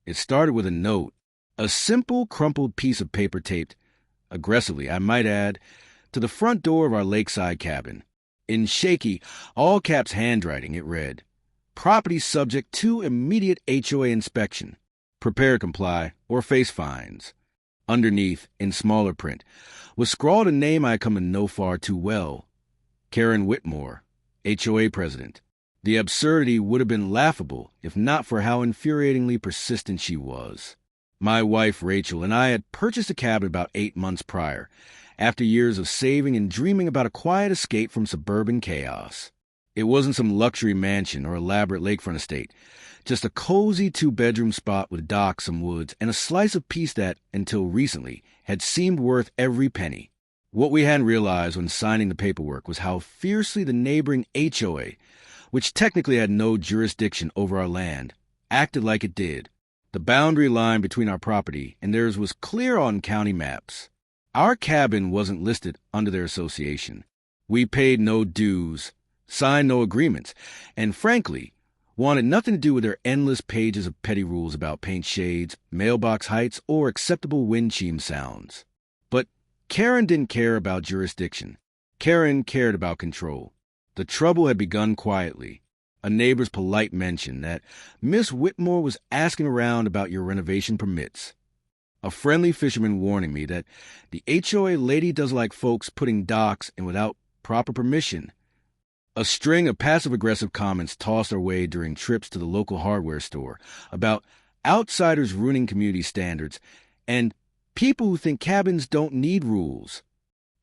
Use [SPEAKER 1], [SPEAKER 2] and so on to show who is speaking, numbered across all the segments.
[SPEAKER 1] It started with a note, a simple crumpled piece of paper taped, aggressively, I might add, to the front door of our lakeside cabin. In shaky, all-caps handwriting, it read, "Property subject to immediate HOA inspection. Prepare to comply or face fines." Underneath, in smaller print, was scrawled a name I had come to know far too well. Karen Whitmore, HOA president. The absurdity would have been laughable if not for how infuriatingly persistent she was. My wife, Rachel, and I had purchased a cabin about 8 months prior, after years of saving and dreaming about a quiet escape from suburban chaos. It wasn't some luxury mansion or elaborate lakefront estate, just a cozy 2-bedroom spot with docks, some woods, and a slice of peace that, until recently, had seemed worth every penny. What we hadn't realized when signing the paperwork was how fiercely the neighboring HOA, which technically had no jurisdiction over our land, acted like it did. The boundary line between our property and theirs was clear on county maps. Our cabin wasn't listed under their association. We paid no dues, signed no agreements, and frankly, wanted nothing to do with their endless pages of petty rules about paint shades, mailbox heights, or acceptable wind chime sounds. But Karen didn't care about jurisdiction. Karen cared about control. The trouble had begun quietly. A neighbor's polite mention that Miss Whitmore was asking around about your renovation permits. A friendly fisherman warning me that the HOA lady does like folks putting docks in without proper permission. A string of passive-aggressive comments tossed our way during trips to the local hardware store about outsiders ruining community standards and people who think cabins don't need rules.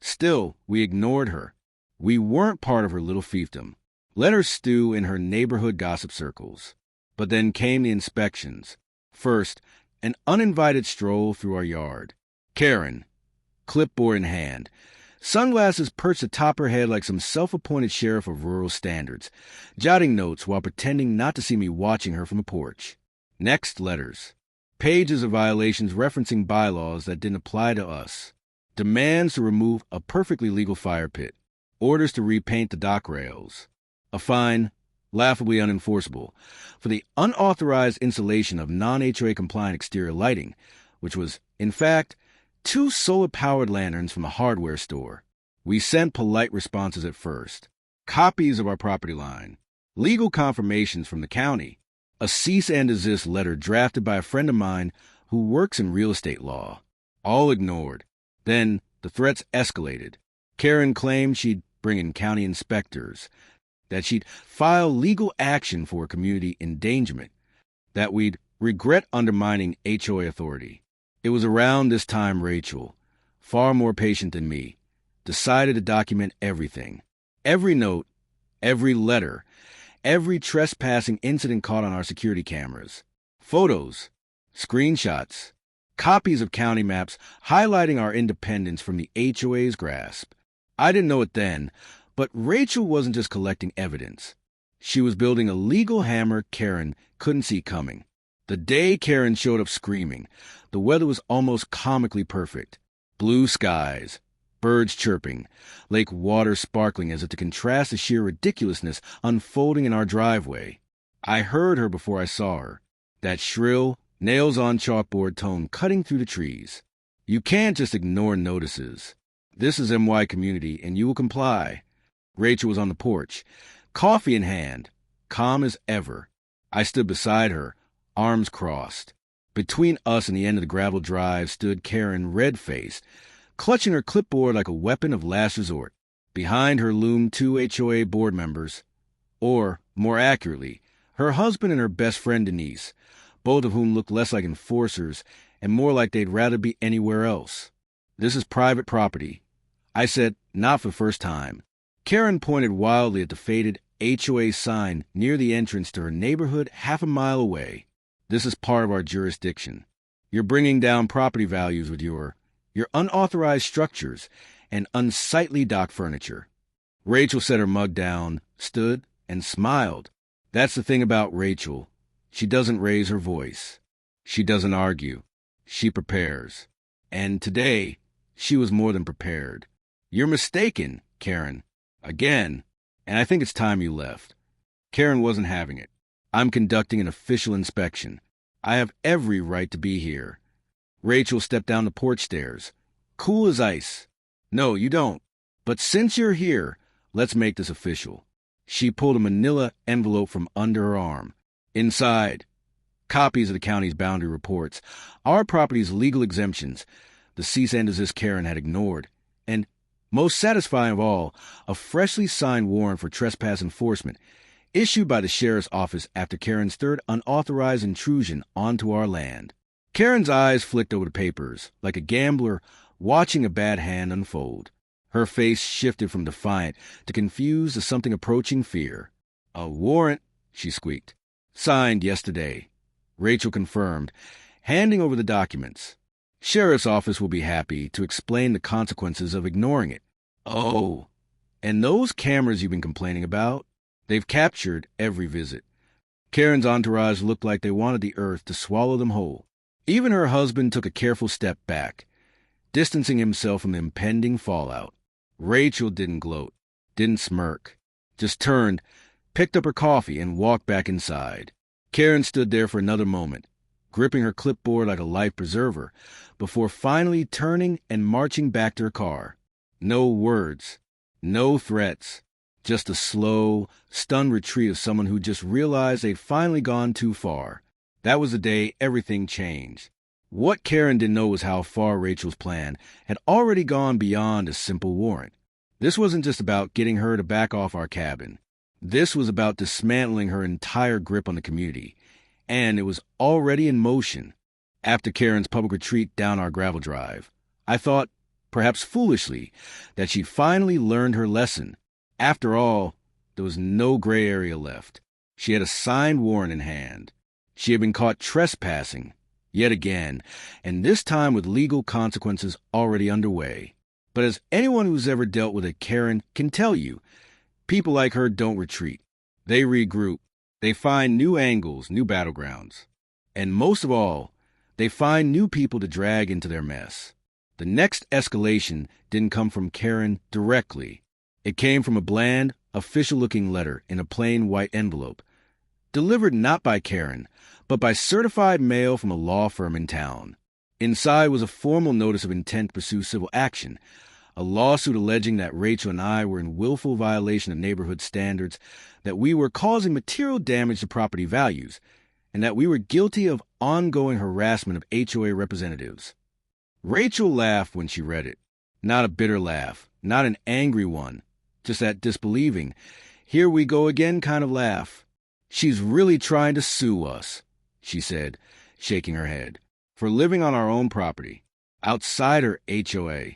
[SPEAKER 1] Still, we ignored her. We weren't part of her little fiefdom. Let her stew in her neighborhood gossip circles. But then came the inspections. First, an uninvited stroll through our yard. Karen, clipboard in hand, sunglasses perched atop her head like some self-appointed sheriff of rural standards, jotting notes while pretending not to see me watching her from the porch. Next, letters. Pages of violations referencing bylaws that didn't apply to us. Demands to remove a perfectly legal fire pit. Orders to repaint the dock rails. A fine, laughably unenforceable, for the unauthorized installation of non-HOA compliant exterior lighting, which was, in fact, 2 solar-powered lanterns from a hardware store. We sent polite responses at first. Copies of our property line. Legal confirmations from the county. A cease and desist letter drafted by a friend of mine who works in real estate law. All ignored. Then the threats escalated. Karen claimed she'd bring in county inspectors, that she'd file legal action for community endangerment, that we'd regret undermining HOA authority. It was around this time Rachel, far more patient than me, decided to document everything. Every note, every letter, every trespassing incident caught on our security cameras. Photos, screenshots, copies of county maps highlighting our independence from the HOA's grasp. I didn't know it then, but Rachel wasn't just collecting evidence. She was building a legal hammer Karen couldn't see coming. The day Karen showed up screaming, the weather was almost comically perfect. Blue skies, birds chirping, lake water sparkling as if to contrast the sheer ridiculousness unfolding in our driveway. I heard her before I saw her, that shrill, nails-on-chalkboard tone cutting through the trees. You can't just ignore notices. This is MY community, and you will comply. Rachel was on the porch, coffee in hand, calm as ever. I stood beside her, arms crossed. Between us and the end of the gravel drive stood Karen, red-faced, clutching her clipboard like a weapon of last resort. Behind her loomed 2 HOA board members, or, more accurately, her husband and her best friend Denise, both of whom looked less like enforcers and more like they'd rather be anywhere else. This is private property. I said, not for the first time. Karen pointed wildly at the faded HOA sign near the entrance to her neighborhood half a mile away. This is part of our jurisdiction. You're bringing down property values with your unauthorized structures and unsightly dock furniture. Rachel set her mug down, stood, and smiled. That's the thing about Rachel. She doesn't raise her voice. She doesn't argue. She prepares. And today, she was more than prepared. You're mistaken, Karen. Again. And I think it's time you left. Karen wasn't having it. I'm conducting an official inspection. I have every right to be here. Rachel stepped down the porch stairs, cool as ice. No, you don't. But since you're here, let's make this official. She pulled a manila envelope from under her arm. Inside, copies of the county's boundary reports, our property's legal exemptions, the cease and desist Karen had ignored, and, most satisfying of all, a freshly signed warrant for trespass enforcement issued by the sheriff's office after Karen's third unauthorized intrusion onto our land. Karen's eyes flicked over the papers, like a gambler watching a bad hand unfold. Her face shifted from defiant to confused to something approaching fear. A warrant, she squeaked. Signed yesterday, Rachel confirmed, handing over the documents. Sheriff's office will be happy to explain the consequences of ignoring it. Oh, and those cameras you've been complaining about? They've captured every visit. Karen's entourage looked like they wanted the earth to swallow them whole. Even her husband took a careful step back, distancing himself from the impending fallout. Rachel didn't gloat, didn't smirk, just turned, picked up her coffee, and walked back inside. Karen stood there for another moment, gripping her clipboard like a life preserver, before finally turning and marching back to her car. No words, no threats, just a slow, stunned retreat of someone who just realized they'd finally gone too far. That was the day everything changed. What Karen didn't know was how far Rachel's plan had already gone beyond a simple warrant. This wasn't just about getting her to back off our cabin. This was about dismantling her entire grip on the community, and it was already in motion. After Karen's public retreat down our gravel drive, I thought, perhaps foolishly, that she'd finally learned her lesson. After all, there was no gray area left. She had a signed warrant in hand. She had been caught trespassing, yet again, and this time with legal consequences already underway. But as anyone who's ever dealt with a Karen can tell you, people like her don't retreat. They regroup. They find new angles, new battlegrounds. And most of all, they find new people to drag into their mess. The next escalation didn't come from Karen directly. It came from a bland, official-looking letter in a plain white envelope, delivered not by Karen, but by certified mail from a law firm in town. Inside was a formal notice of intent to pursue civil action, a lawsuit alleging that Rachel and I were in willful violation of neighborhood standards, that we were causing material damage to property values, and that we were guilty of ongoing harassment of HOA representatives. Rachel laughed when she read it. Not a bitter laugh, not an angry one, just that disbelieving, here we go again kind of laugh. She's really trying to sue us, she said, shaking her head, for living on our own property, outside her HOA.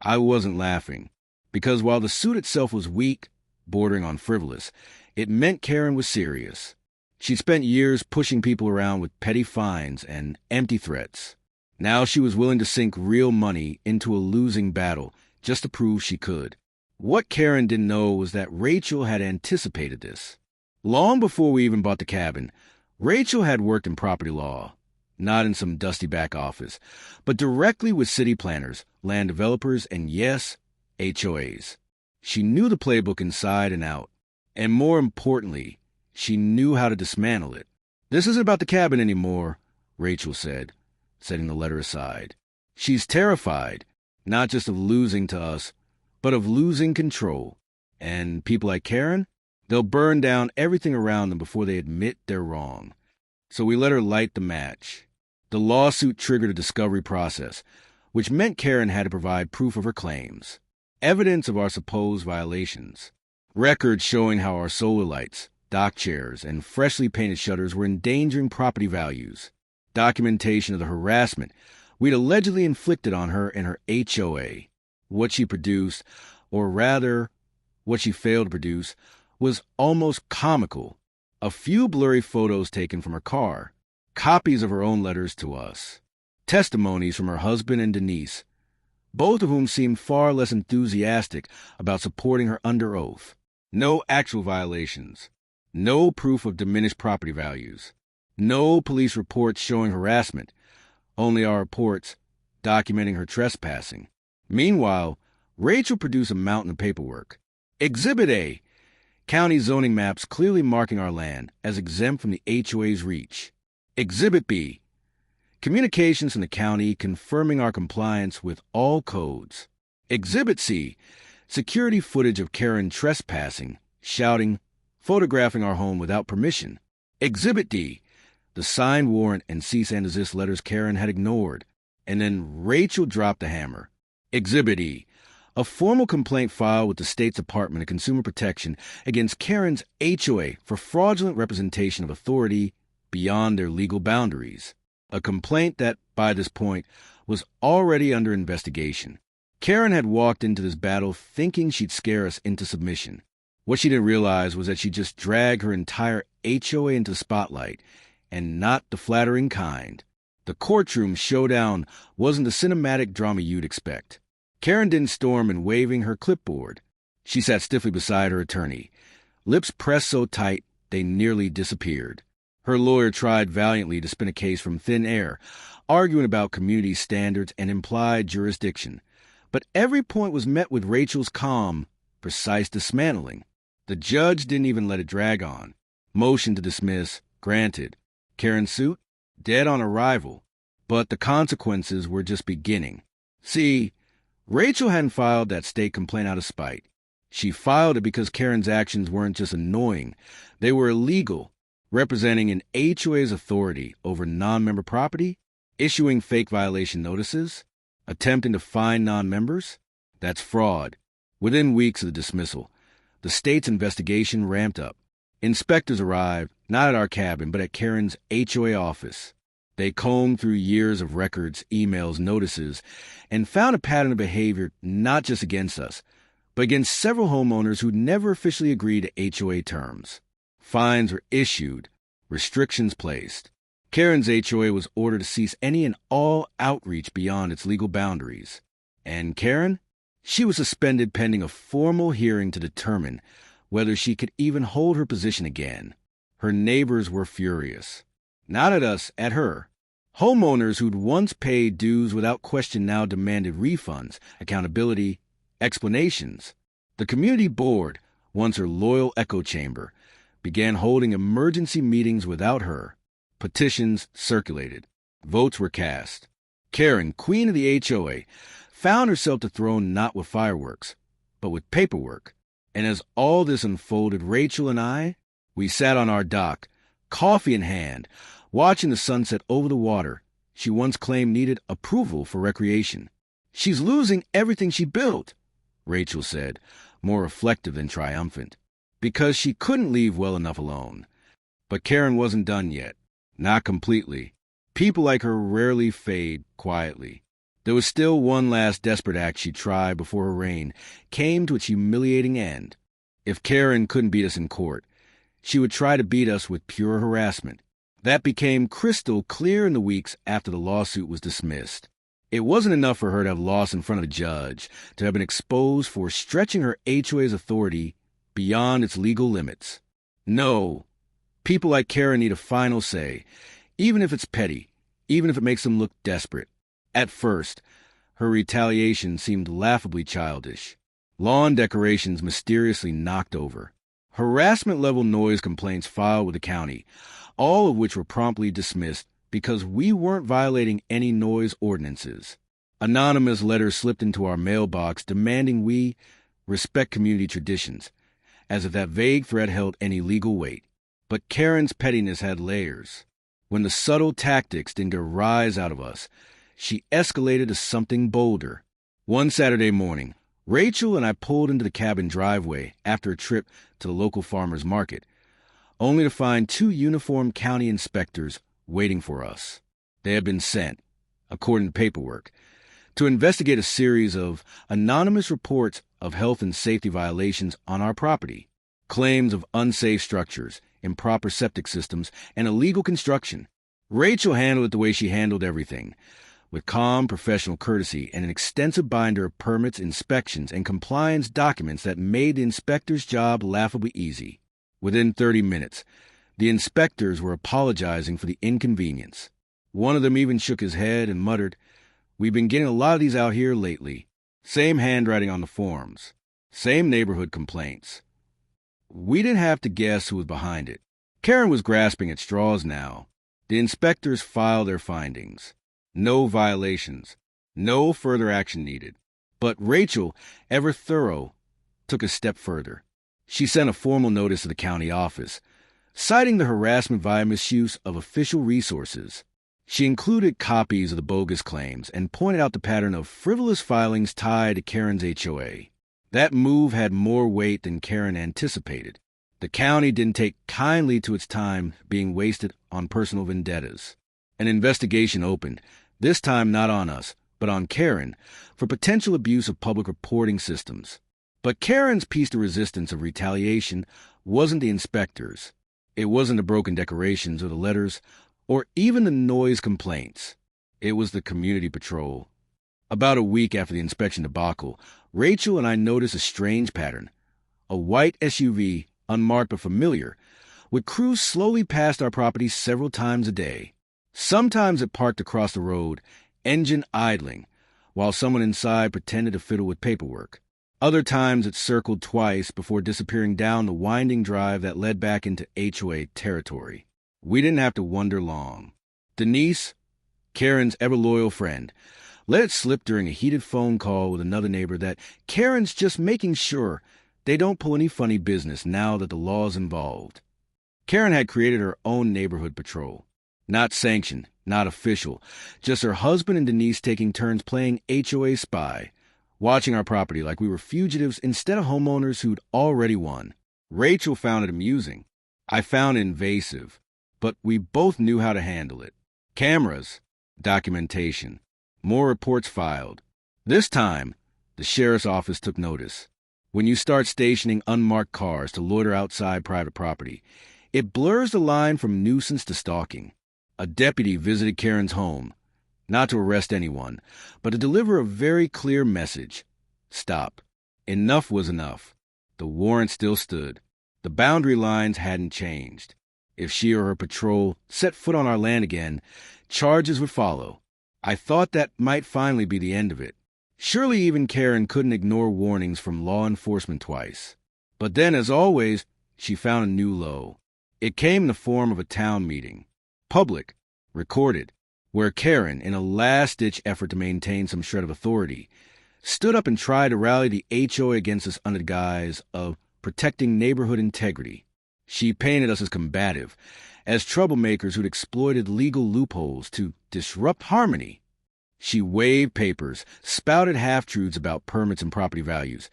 [SPEAKER 1] I wasn't laughing, because while the suit itself was weak, bordering on frivolous, it meant Karen was serious. She'd spent years pushing people around with petty fines and empty threats. Now she was willing to sink real money into a losing battle just to prove she could. What Karen didn't know was that Rachel had anticipated this. Long before we even bought the cabin, Rachel had worked in property law, not in some dusty back office, but directly with city planners, land developers, and yes, HOAs. She knew the playbook inside and out, and more importantly, she knew how to dismantle it. This isn't about the cabin anymore, Rachel said, setting the letter aside. She's terrified, not just of losing to us, but of losing control. And people like Karen, they'll burn down everything around them before they admit they're wrong. So we let her light the match. The lawsuit triggered a discovery process, which meant Karen had to provide proof of her claims, evidence of our supposed violations, records showing how our solar lights, dock chairs, and freshly painted shutters were endangering property values, documentation of the harassment we'd allegedly inflicted on her and her HOA. What she produced, or rather, what she failed to produce, was almost comical. A few blurry photos taken from her car, copies of her own letters to us, testimonies from her husband and Denise, both of whom seemed far less enthusiastic about supporting her under oath. No actual violations, no proof of diminished property values, no police reports showing harassment, only our reports documenting her trespassing. Meanwhile, Rachel produced a mountain of paperwork. Exhibit A, county zoning maps clearly marking our land as exempt from the HOA's reach. Exhibit B. Communications from the county confirming our compliance with all codes. Exhibit C. Security footage of Karen trespassing, shouting, photographing our home without permission. Exhibit D. The signed warrant and cease and desist letters Karen had ignored. And then Rachel dropped the hammer. Exhibit E. A formal complaint filed with the State's Department of Consumer Protection against Karen's HOA for fraudulent representation of authority beyond their legal boundaries. A complaint that, by this point, was already under investigation. Karen had walked into this battle thinking she'd scare us into submission. What she didn't realize was that she'd just dragged her entire HOA into the spotlight, and not the flattering kind. The courtroom showdown wasn't the cinematic drama you'd expect. Karen didn't storm in waving her clipboard. She sat stiffly beside her attorney, lips pressed so tight they nearly disappeared. Her lawyer tried valiantly to spin a case from thin air, arguing about community standards and implied jurisdiction. But every point was met with Rachel's calm, precise dismantling. The judge didn't even let it drag on. Motion to dismiss, granted. Karen's suit, dead on arrival. But the consequences were just beginning. See, Rachel hadn't filed that state complaint out of spite. She filed it because Karen's actions weren't just annoying, they were illegal, representing an HOA's authority over non-member property, issuing fake violation notices, attempting to fine non-members. That's fraud. Within weeks of the dismissal, the state's investigation ramped up. Inspectors arrived, not at our cabin, but at Karen's HOA office. They combed through years of records, emails, notices, and found a pattern of behavior not just against us, but against several homeowners who'd never officially agreed to HOA terms. Fines were issued, restrictions placed. Karen's HOA was ordered to cease any and all outreach beyond its legal boundaries. And Karen? She was suspended pending a formal hearing to determine whether she could even hold her position again. Her neighbors were furious. Not at us, at her. Homeowners who'd once paid dues without question now demanded refunds, accountability, explanations. The community board, once her loyal echo chamber, began holding emergency meetings without her. Petitions circulated. Votes were cast. Karen, queen of the HOA, found herself to throne not with fireworks, but with paperwork. And as all this unfolded, Rachel and I, we sat on our dock, coffee in hand, watching the sunset over the water she once claimed needed approval for recreation. She's losing everything she built, Rachel said, more reflective than triumphant, because she couldn't leave well enough alone. But Karen wasn't done yet. Not completely. People like her rarely fade quietly. There was still one last desperate act she'd try before her reign came to its humiliating end. If Karen couldn't beat us in court, she would try to beat us with pure harassment. That became crystal clear in the weeks after the lawsuit was dismissed. It wasn't enough for her to have lost in front of a judge, to have been exposed for stretching her HOA's authority beyond its legal limits. No. People like Karen need a final say, even if it's petty, even if it makes them look desperate. At first, her retaliation seemed laughably childish. Lawn decorations mysteriously knocked over. Harassment-level noise complaints filed with the county, all of which were promptly dismissed because we weren't violating any noise ordinances. Anonymous letters slipped into our mailbox demanding we respect community traditions, as if that vague threat held any legal weight. But Karen's pettiness had layers. When the subtle tactics didn't get a rise out of us, she escalated to something bolder. One Saturday morning, Rachel and I pulled into the cabin driveway after a trip to the local farmer's market, only to find two uniformed county inspectors waiting for us. They had been sent, according to paperwork, to investigate a series of anonymous reports of health and safety violations on our property, claims of unsafe structures, improper septic systems, and illegal construction. Rachel handled it the way she handled everything, with calm professional courtesy and an extensive binder of permits, inspections, and compliance documents that made the inspector's job laughably easy. Within 30 minutes, the inspectors were apologizing for the inconvenience. One of them even shook his head and muttered, "We've been getting a lot of these out here lately. Same handwriting on the forms. Same neighborhood complaints." We didn't have to guess who was behind it. Karen was grasping at straws now. The inspectors filed their findings. No violations. No further action needed. But Rachel, ever thorough, took a step further. She sent a formal notice to the county office, citing the harassment via misuse of official resources. She included copies of the bogus claims and pointed out the pattern of frivolous filings tied to Karen's HOA. That move had more weight than Karen anticipated. The county didn't take kindly to its time being wasted on personal vendettas. An investigation opened, this time not on us, but on Karen, for potential abuse of public reporting systems. But Karen's piece de resistance of retaliation wasn't the inspectors. It wasn't the broken decorations or the letters, or even the noise complaints. It was the community patrol. About a week after the inspection debacle, Rachel and I noticed a strange pattern. A white SUV, unmarked but familiar, would cruise slowly past our property several times a day. Sometimes it parked across the road, engine idling, while someone inside pretended to fiddle with paperwork. Other times it circled twice before disappearing down the winding drive that led back into HOA territory. We didn't have to wonder long. Denise, Karen's ever-loyal friend, let it slip during a heated phone call with another neighbor that Karen's just making sure they don't pull any funny business now that the law's involved. Karen had created her own neighborhood patrol. Not sanctioned, not official, just her husband and Denise taking turns playing HOA spy, watching our property like we were fugitives instead of homeowners who'd already won. Rachel found it amusing. I found it invasive, but we both knew how to handle it. Cameras, documentation, more reports filed. This time, the sheriff's office took notice. When you start stationing unmarked cars to loiter outside private property, it blurs the line from nuisance to stalking. A deputy visited Karen's home, not to arrest anyone, but to deliver a very clear message. Stop. Enough was enough. The warrant still stood. The boundary lines hadn't changed. If she or her patrol set foot on our land again, charges would follow. I thought that might finally be the end of it. Surely even Karen couldn't ignore warnings from law enforcement twice. But then, as always, she found a new low. It came in the form of a town meeting. Public, recorded, where Karen, in a last-ditch effort to maintain some shred of authority, stood up and tried to rally the HOA against us under the guise of protecting neighborhood integrity. She painted us as combative, as troublemakers who'd exploited legal loopholes to disrupt harmony. She waved papers, spouted half-truths about permits and property values,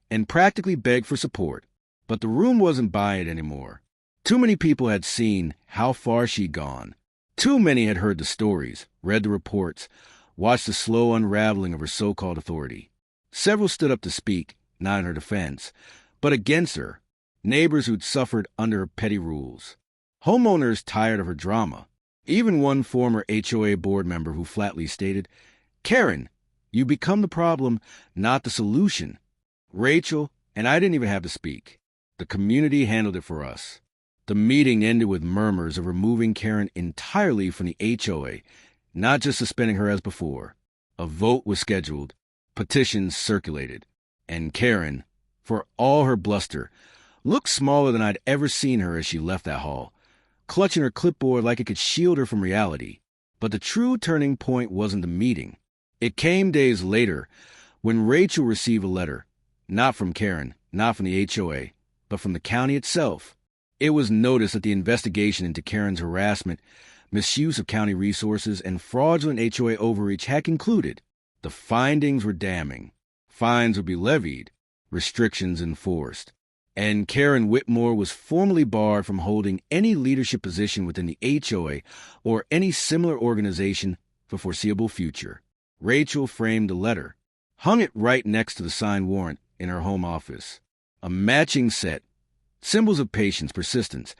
[SPEAKER 1] and practically begged for support. But the room wasn't buying it anymore. Too many people had seen how far she'd gone. Too many had heard the stories, read the reports, watched the slow unraveling of her so-called authority. Several stood up to speak, not in her defense, but against her, neighbors who'd suffered under her petty rules. Homeowners tired of her drama. Even one former HOA board member who flatly stated, "Karen, you become the problem, not the solution." Rachel and I didn't even have to speak. The community handled it for us. The meeting ended with murmurs of removing Karen entirely from the HOA, not just suspending her as before. A vote was scheduled, petitions circulated, and Karen, for all her bluster, looked smaller than I'd ever seen her as she left that hall, clutching her clipboard like it could shield her from reality. But the true turning point wasn't the meeting. It came days later when Rachel received a letter, not from Karen, not from the HOA, but from the county itself. It was noticed that the investigation into Karen's harassment, misuse of county resources, and fraudulent HOA overreach had concluded. The findings were damning. Fines would be levied, restrictions enforced, and Karen Whitmore was formally barred from holding any leadership position within the HOA or any similar organization for foreseeable future. Rachel framed the letter, hung it right next to the signed warrant in her home office. A matching set, symbols of patience, persistence,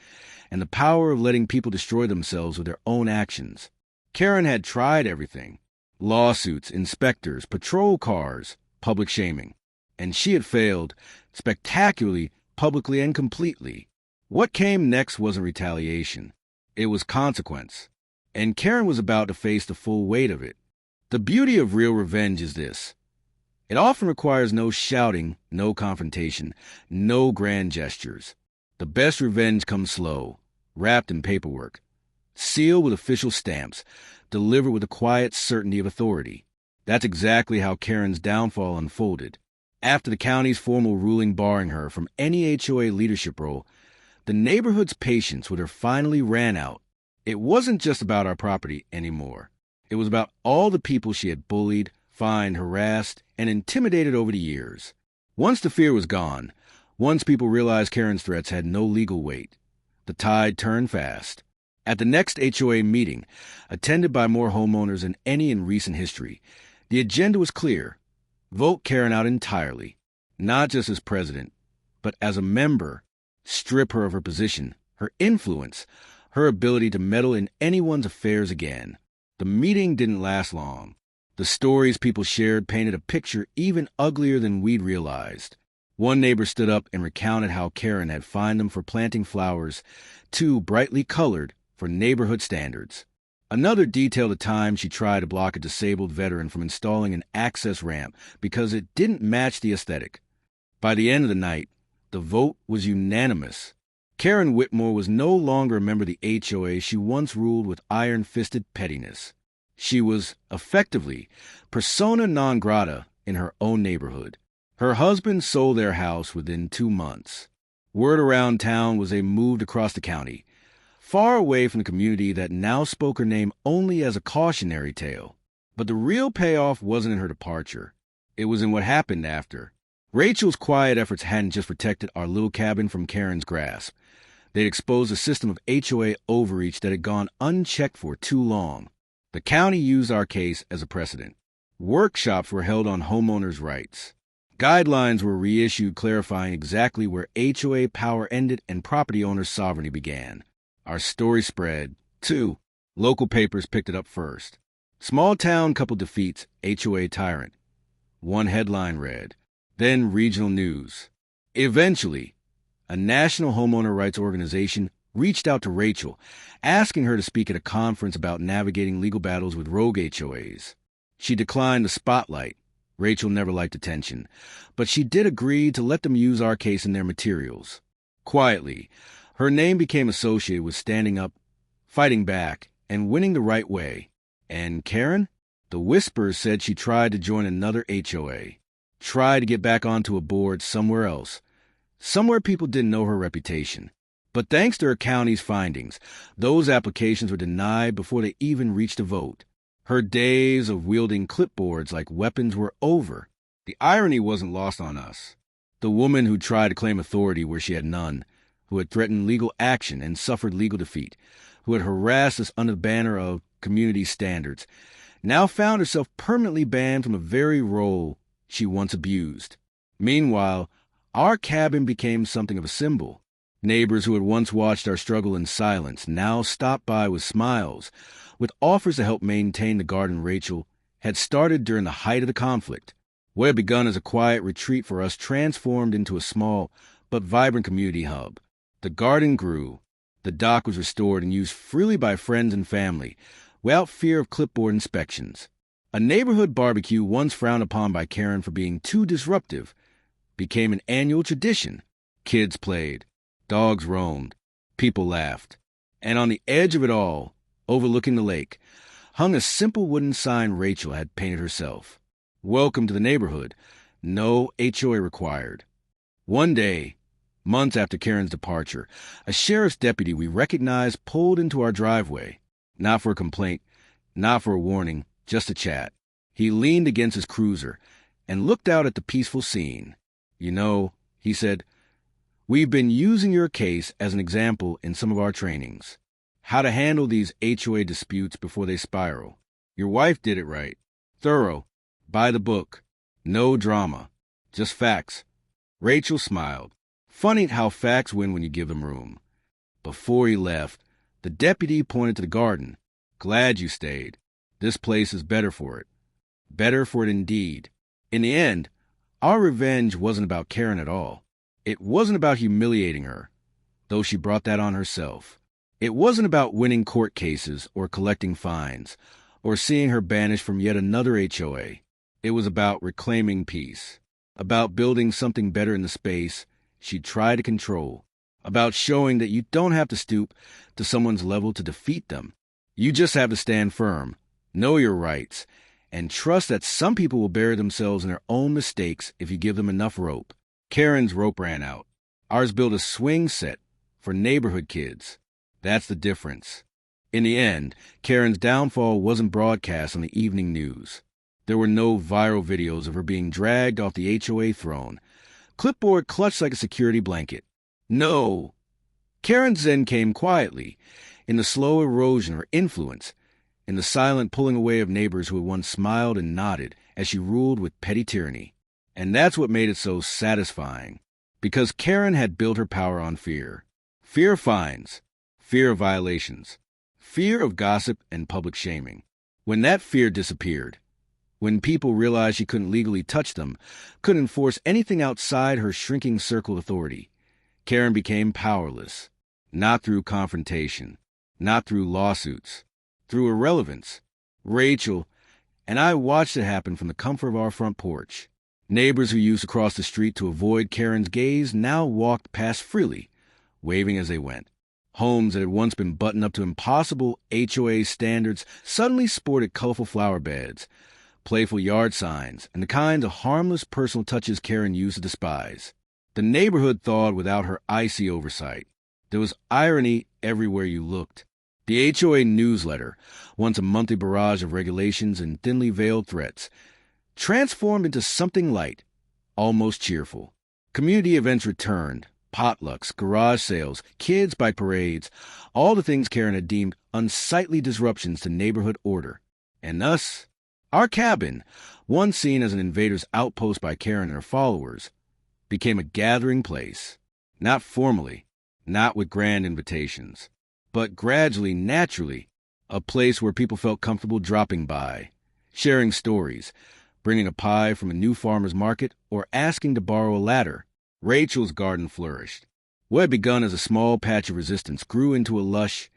[SPEAKER 1] and the power of letting people destroy themselves with their own actions. Karen had tried everything: lawsuits, inspectors, patrol cars, public shaming. And she had failed spectacularly, publicly, and completely. What came next wasn't retaliation. It was consequence. And Karen was about to face the full weight of it. The beauty of real revenge is this: it often requires no shouting, no confrontation, no grand gestures. The best revenge comes slow, wrapped in paperwork, sealed with official stamps, delivered with the quiet certainty of authority. That's exactly how Karen's downfall unfolded. After the county's formal ruling barring her from any HOA leadership role, the neighborhood's patience with her finally ran out. It wasn't just about our property anymore. It was about all the people she had bullied, fined, harassed, and intimidated over the years. Once the fear was gone, once people realized Karen's threats had no legal weight, the tide turned fast. At the next HOA meeting, attended by more homeowners than any in recent history, the agenda was clear. Vote Karen out entirely, not just as president, but as a member. Strip her of her position, her influence, her ability to meddle in anyone's affairs again. The meeting didn't last long. The stories people shared painted a picture even uglier than we'd realized. One neighbor stood up and recounted how Karen had fined them for planting flowers, too brightly colored for neighborhood standards. Another detailed the time she tried to block a disabled veteran from installing an access ramp because it didn't match the aesthetic. By the end of the night, the vote was unanimous. Karen Whitmore was no longer a member of the HOA she once ruled with iron-fisted pettiness. She was, effectively, persona non grata in her own neighborhood. Her husband sold their house within 2 months. Word around town was they moved across the county, far away from the community that now spoke her name only as a cautionary tale. But the real payoff wasn't in her departure. It was in what happened after. Rachel's quiet efforts hadn't just protected our little cabin from Karen's grasp. They'd exposed a system of HOA overreach that had gone unchecked for too long. The county used our case as a precedent. Workshops were held on homeowners' rights. Guidelines were reissued clarifying exactly where HOA power ended and property owners' sovereignty began. Our story spread, too. Local papers picked it up first. Small town couple defeats HOA tyrant. One headline read. Then regional news. Eventually, a national homeowner rights organization reached out to Rachel, asking her to speak at a conference about navigating legal battles with rogue HOAs. She declined the spotlight. Rachel never liked attention, but she did agree to let them use our case in their materials. Quietly, her name became associated with standing up, fighting back, and winning the right way. And Karen? The whispers said she tried to join another HOA, tried to get back onto a board somewhere else, somewhere people didn't know her reputation. But thanks to her county's findings, those applications were denied before they even reached a vote. Her days of wielding clipboards like weapons were over. The irony wasn't lost on us. The woman who tried to claim authority where she had none, who had threatened legal action and suffered legal defeat, who had harassed us under the banner of community standards, now found herself permanently banned from the very role she once abused. Meanwhile, our cabin became something of a symbol. Neighbors who had once watched our struggle in silence now stopped by with smiles, with offers to help maintain the garden Rachel had started during the height of the conflict. What had begun as a quiet retreat for us transformed into a small but vibrant community hub. The garden grew. The dock was restored and used freely by friends and family, without fear of clipboard inspections. A neighborhood barbecue, once frowned upon by Karen for being too disruptive, became an annual tradition. Kids played, dogs roamed, people laughed. And on the edge of it all, overlooking the lake, hung a simple wooden sign Rachel had painted herself. Welcome to the neighborhood. No HOA required. One day, months after Karen's departure, a sheriff's deputy we recognized pulled into our driveway. Not for a complaint, not for a warning, just a chat. He leaned against his cruiser and looked out at the peaceful scene. You know, he said, we've been using your case as an example in some of our trainings. How to handle these HOA disputes before they spiral. Your wife did it right. Thorough. By the book. No drama. Just facts. Rachel smiled. Funny how facts win when you give them room. Before he left, the deputy pointed to the garden. Glad you stayed. This place is better for it. Better for it indeed. In the end, our revenge wasn't about Karen at all. It wasn't about humiliating her, though she brought that on herself. It wasn't about winning court cases or collecting fines or seeing her banished from yet another HOA. It was about reclaiming peace, about building something better in the space she tried to control, about showing that you don't have to stoop to someone's level to defeat them. You just have to stand firm, know your rights, and trust that some people will bury themselves in their own mistakes if you give them enough rope. Karen's rope ran out. Ours built a swing set for neighborhood kids. That's the difference. In the end, Karen's downfall wasn't broadcast on the evening news. There were no viral videos of her being dragged off the HOA throne, clipboard clutched like a security blanket. No. Karen's end came quietly, in the slow erosion of her influence, in the silent pulling away of neighbors who had once smiled and nodded as she ruled with petty tyranny. And that's what made it so satisfying, because Karen had built her power on fear. Fear of fines, fear of violations, fear of gossip and public shaming. When that fear disappeared, when people realized she couldn't legally touch them, couldn't enforce anything outside her shrinking circle of authority, Karen became powerless, not through confrontation, not through lawsuits, through irrelevance. Rachel and I watched it happen from the comfort of our front porch. Neighbors who used to cross the street to avoid Karen's gaze now walked past freely, waving as they went. Homes that had once been buttoned up to impossible HOA standards suddenly sported colorful flower beds, playful yard signs, and the kinds of harmless personal touches Karen used to despise. The neighborhood thawed without her icy oversight. There was irony everywhere you looked. The HOA newsletter, once a monthly barrage of regulations and thinly veiled threats, transformed into something light, almost cheerful. Community events returned, potlucks, garage sales, kids' bike parades, all the things Karen had deemed unsightly disruptions to neighborhood order. And us, our cabin, once seen as an invader's outpost by Karen and her followers, became a gathering place, not formally, not with grand invitations, but gradually, naturally, a place where people felt comfortable dropping by, sharing stories, bringing a pie from a new farmer's market, or asking to borrow a ladder. Rachel's garden flourished. What had begun as a small patch of resistance grew into a lush,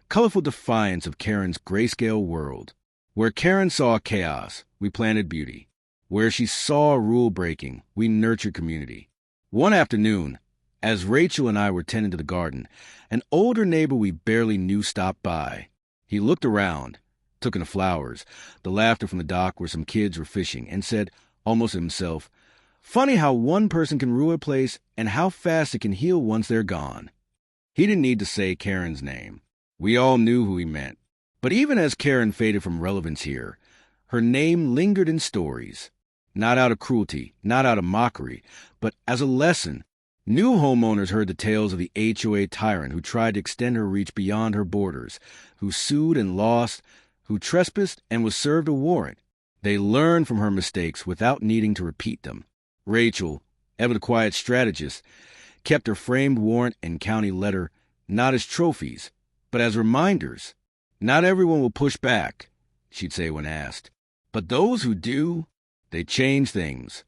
[SPEAKER 1] colorful defiance of Karen's grayscale world. Where Karen saw chaos, we planted beauty. Where she saw rule-breaking, we nurtured community. One afternoon, as Rachel and I were tending to the garden, an older neighbor we barely knew stopped by. He looked around, took in the flowers, the laughter from the dock where some kids were fishing, and said, almost to himself, "Funny how one person can ruin a place and how fast it can heal once they're gone." He didn't need to say Karen's name. We all knew who he meant. But even as Karen faded from relevance here, her name lingered in stories. Not out of cruelty, not out of mockery, but as a lesson. New homeowners heard the tales of the HOA tyrant who tried to extend her reach beyond her borders, who sued and lost, who trespassed and was served a warrant. They learned from her mistakes without needing to repeat them. Rachel, ever the quiet strategist, kept her framed warrant and county letter not as trophies, but as reminders. Not everyone will push back, she'd say when asked. But those who do, they change things.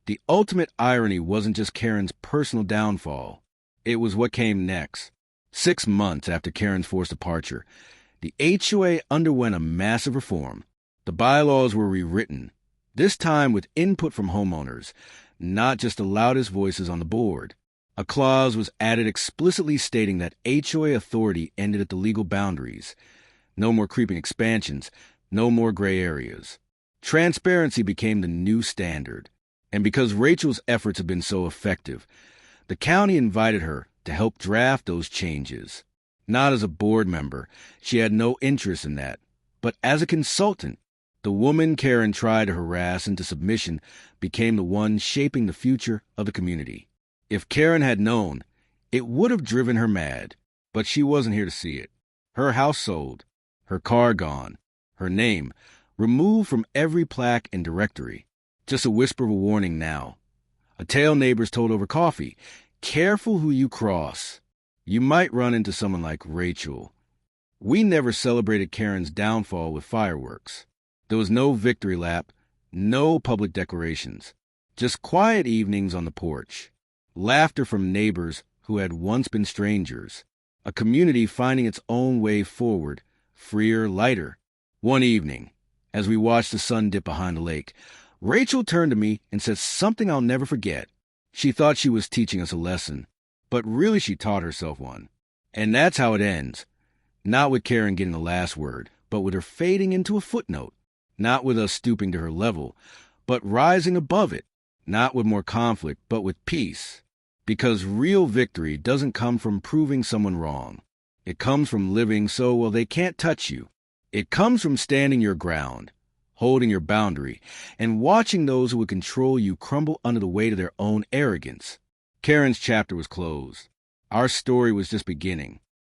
[SPEAKER 1] The ultimate irony wasn't just Karen's personal downfall. It was what came next. 6 months after Karen's forced departure, the HOA underwent a massive reform. The bylaws were rewritten, this time with input from homeowners, not just the loudest voices on the board. A clause was added explicitly stating that HOA authority ended at the legal boundaries. No more creeping expansions, no more gray areas. Transparency became the new standard. And because Rachel's efforts had been so effective, the county invited her to help draft those changes. Not as a board member, she had no interest in that, but as a consultant, the woman Karen tried to harass into submission became the one shaping the future of the community. If Karen had known, it would have driven her mad, but she wasn't here to see it. Her house sold, her car gone, her name removed from every plaque and directory. Just a whisper of a warning now. A tale neighbors told over coffee. Careful who you cross. You might run into someone like Rachel. We never celebrated Karen's downfall with fireworks. There was no victory lap, no public declarations. Just quiet evenings on the porch. Laughter from neighbors who had once been strangers. A community finding its own way forward, freer, lighter. One evening, as we watched the sun dip behind the lake, Rachel turned to me and said something I'll never forget. She thought she was teaching us a lesson, but really she taught herself one. And that's how it ends. Not with Karen getting the last word, but with her fading into a footnote. Not with us stooping to her level, but rising above it. Not with more conflict, but with peace. Because real victory doesn't come from proving someone wrong. It comes from living so well they can't touch you. It comes from standing your ground, holding your boundary, and watching those who would control you crumble under the weight of their own arrogance. Karen's chapter was closed. Our story was just beginning.